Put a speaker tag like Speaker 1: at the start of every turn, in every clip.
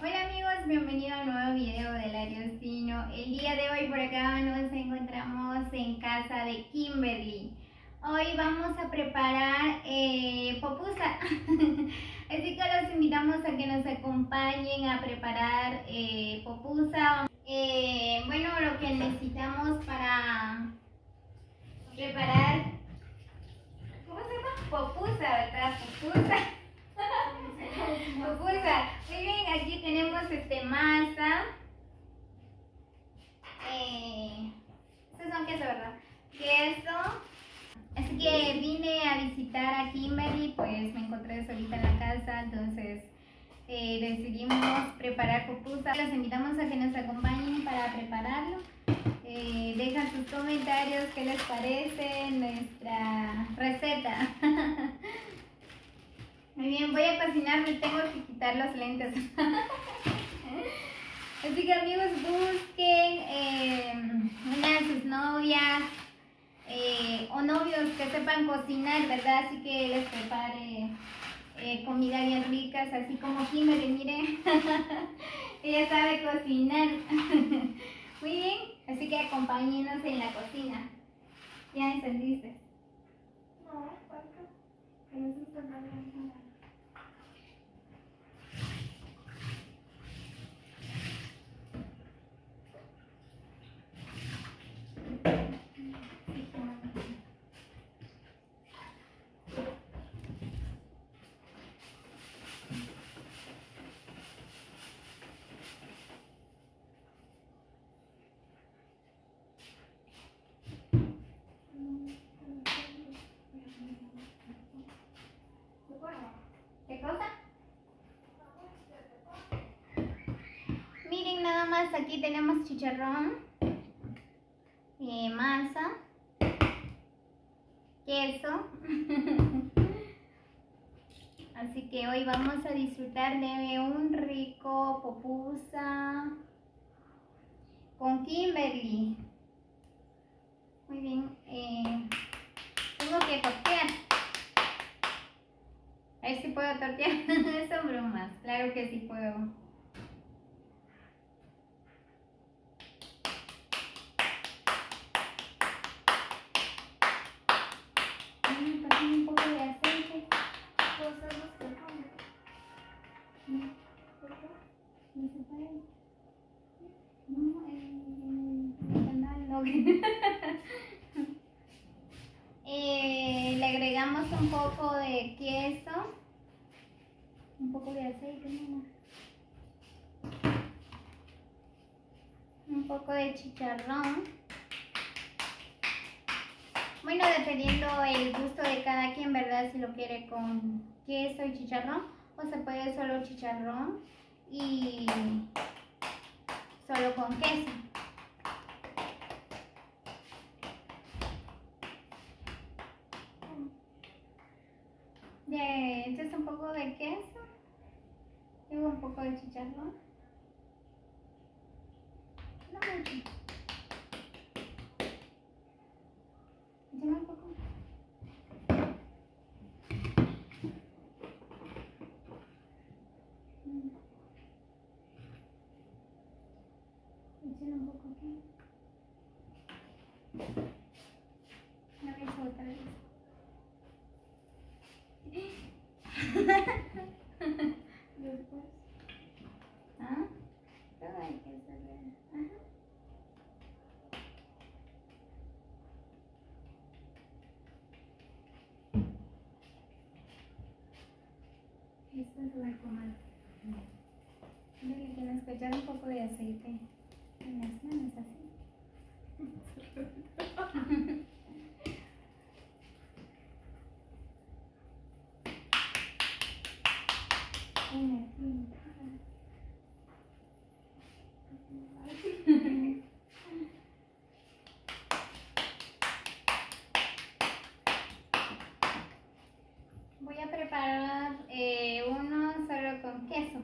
Speaker 1: Hola amigos, bienvenidos a un nuevo video del Ariostino. El día de hoy por acá nos encontramos en casa de Kimberly. Hoy vamos a preparar pupusa. Así que los invitamos a que nos acompañen a preparar pupusa. Bueno, lo que necesitamos para preparar, ¿cómo se llama? Pupusa, ¿verdad? Pupusa. Pupusa. Muy bien, aquí tenemos masa. Estos son queso, ¿verdad? Queso. Así que vine a visitar a Kimberly, pues me encontré solita en la casa, entonces decidimos preparar pupusa. Los invitamos a que nos acompañen para prepararlo. Dejan sus comentarios qué les parece nuestra receta. Muy bien, voy a cocinar, me tengo que quitar los lentes. Así que amigos, busquen una de sus novias o novios que sepan cocinar, ¿verdad? Así que les prepare comida bien ricas, así como Kimberly, miren. Ella sabe cocinar. Muy bien, así que acompáñenos en la cocina. ¿Ya encendiste? No, falta. Que no se está dando. ¿Qué cosa? Miren, nada más aquí tenemos chicharrón, masa, queso. Así que hoy vamos a disfrutar de un rico pupusa con Kimberly. Muy bien, tengo que tortear. A ver si puedo tortear. Son bromas, claro que sí puedo. Pasé un poco de aceite. ¿Puedo hacer los que pongo? ¿Por qué? ¿No se puede? No, el canal no. Le agregamos un poco de queso, un poco de aceite, ¿no? Un poco de chicharrón. Bueno, dependiendo el gusto de cada quien, ¿verdad? Si lo quiere con queso y chicharrón, o se puede solo chicharrón y solo con queso. Echas un poco de queso y un poco de chicharrón. No mucho. Échame un poco. Échale un poco aquí. No me hizo otra vez. Después. ¿Ah? Todo hay que hacerle. Ajá. Esto es la comal. Le tienes que echar un poco de aceite en las manos así. Voy a preparar uno solo con queso.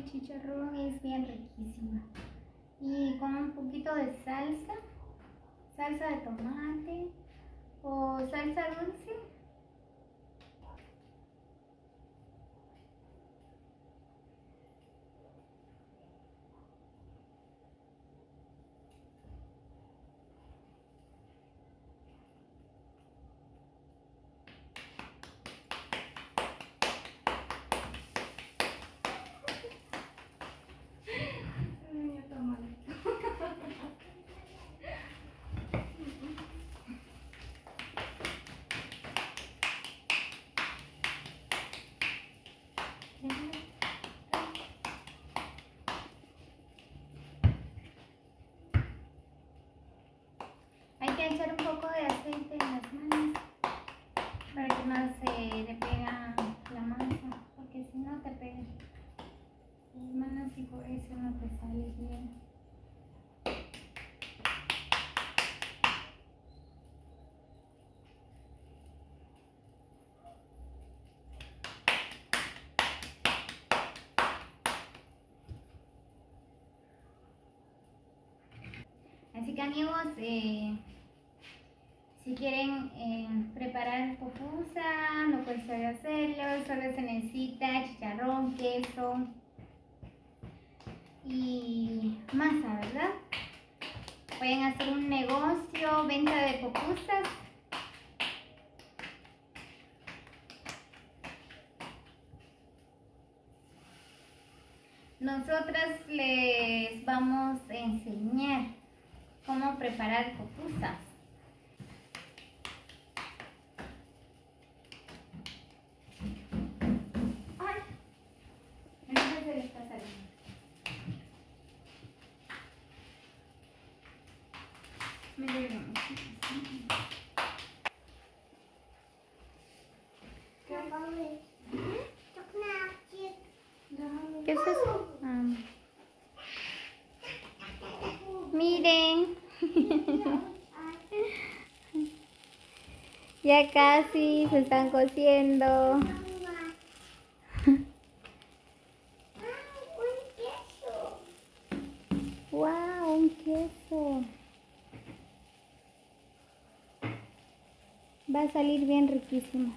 Speaker 1: el chicharrón es bien riquísimo. Y con un poquito de salsa de tomate o salsa dulce. Hay que echar un poco de aceite en las manos para que no se le pega la masa, porque si no te pega las manos y por eso no te sale bien. Así que amigos, si quieren preparar pupusa, no cuesta hacerlo, solo se necesita chicharrón, queso y masa, ¿verdad? Pueden hacer un negocio, venta de pupusas. Nosotras les vamos a enseñar cómo preparar pupusas. Ay, entonces se le está saliendo. Miren. ¿Qué es eso? Miren. Ya casi se están cociendo. ¡Wow! Un queso. Va a salir bien riquísimo.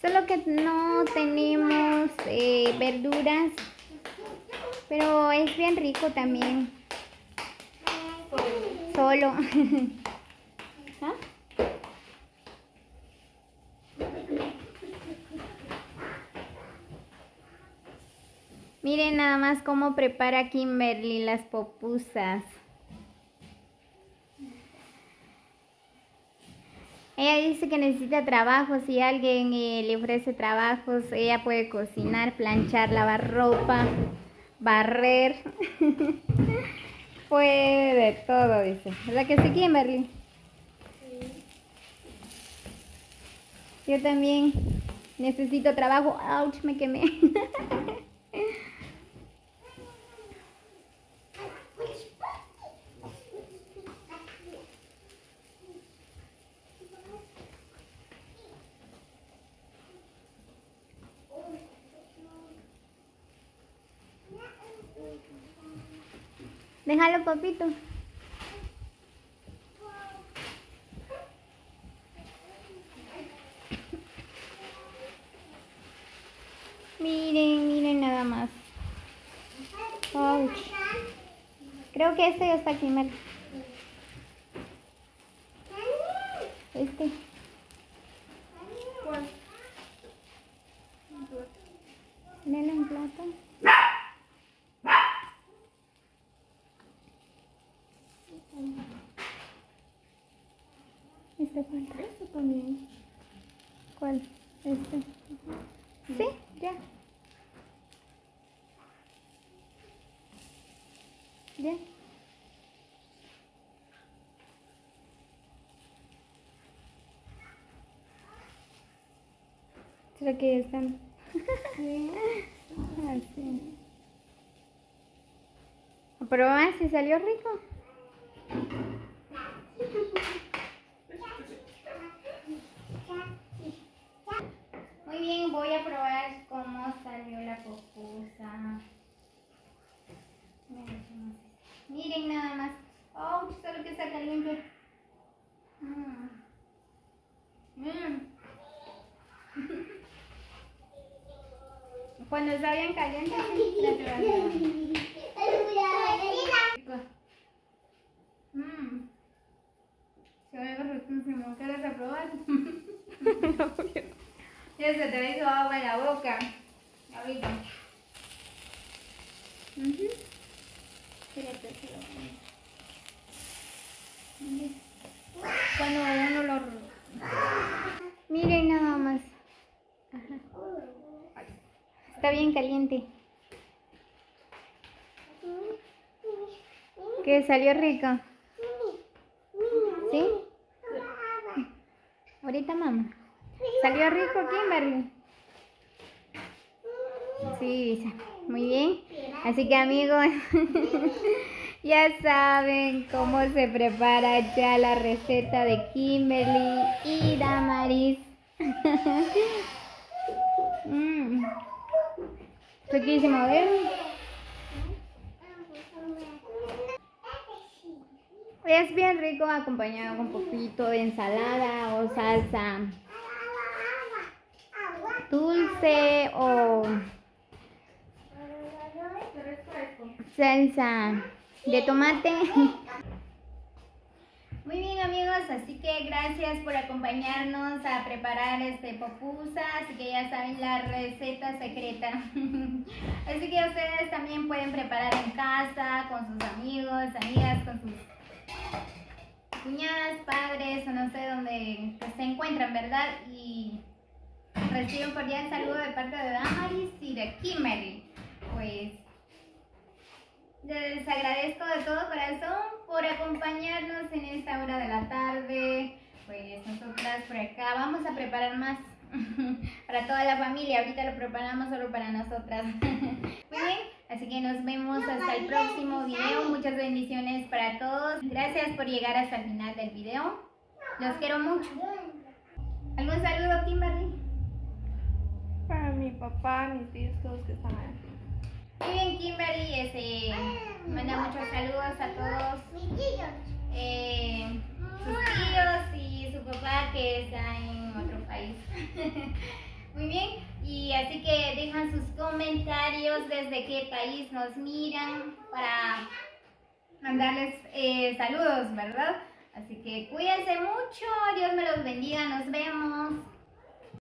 Speaker 1: Solo que no tenemos verduras, pero es bien rico también. Solo. ¿Ah? Miren nada más cómo prepara Kimberly las pupusas. Ella dice que necesita trabajo. Si alguien le ofrece trabajos, ella puede cocinar, planchar, lavar ropa, barrer. Puede de todo, dice. ¿Verdad que sí, Kimberly? Sí. Yo también necesito trabajo. ¡Auch! Me quemé. Déjalo, papito. Miren, miren nada más. Ouch. Creo que este ya está aquí, Mer. Este.
Speaker 2: ¿Cuál?
Speaker 1: Nena en plato. Este falta.
Speaker 2: Este también.
Speaker 1: ¿Cuál? Este. Sí, ya. Ya. ¿Será que ya están?
Speaker 2: Sí.
Speaker 1: Así. Pero si salió rico. bien, voy a probar cómo salió la pupusa. Miren nada más. Oh, solo que está caliente. Cuando está bien caliente, la se ve riquísimo. ¿Quieres probar? Ya se te hizo agua en la boca. Ahorita. Espérate, se lo pongo. Cuando uno lo... Miren nada más. Ajá. Está bien caliente. ¿Qué? ¿Salió rico? ¿Sí? Ahorita, mamá. ¿Salió rico, Kimberly? Sí, muy bien. Así que, amigos, ya saben cómo se prepara ya la receta de Kimberly y Damaris. Riquísimo, ¿ven? Es bien rico acompañado con un poquito de ensalada o salsa dulce o salsa de tomate. Muy bien, amigos, así que gracias por acompañarnos a preparar este pupusa, así que ya saben la receta secreta. Así que ustedes también pueden preparar en casa con sus amigos, amigas, con sus cuñadas, padres o no sé dónde se encuentran, ¿verdad? Y recibo un cordial saludo de parte de Damaris y de Kimberly. Pues les agradezco de todo corazón por acompañarnos en esta hora de la tarde. Pues nosotras por acá vamos a preparar más para toda la familia. Ahorita lo preparamos solo para nosotras. Muy bien, así que nos vemos hasta el próximo video. Muchas bendiciones para todos. Gracias por llegar hasta el final del video. Los quiero mucho. ¿Algún saludo, Kimberly?
Speaker 2: Para mi papá, mis tíos, todos que están ahí.
Speaker 1: Muy bien, Kimberly, manda muchos saludos a todos sus tíos y su papá que está en otro país. Muy bien, y así que dejan sus comentarios desde qué país nos miran para mandarles saludos, ¿verdad? Así que cuídense mucho, Dios me los bendiga, nos vemos.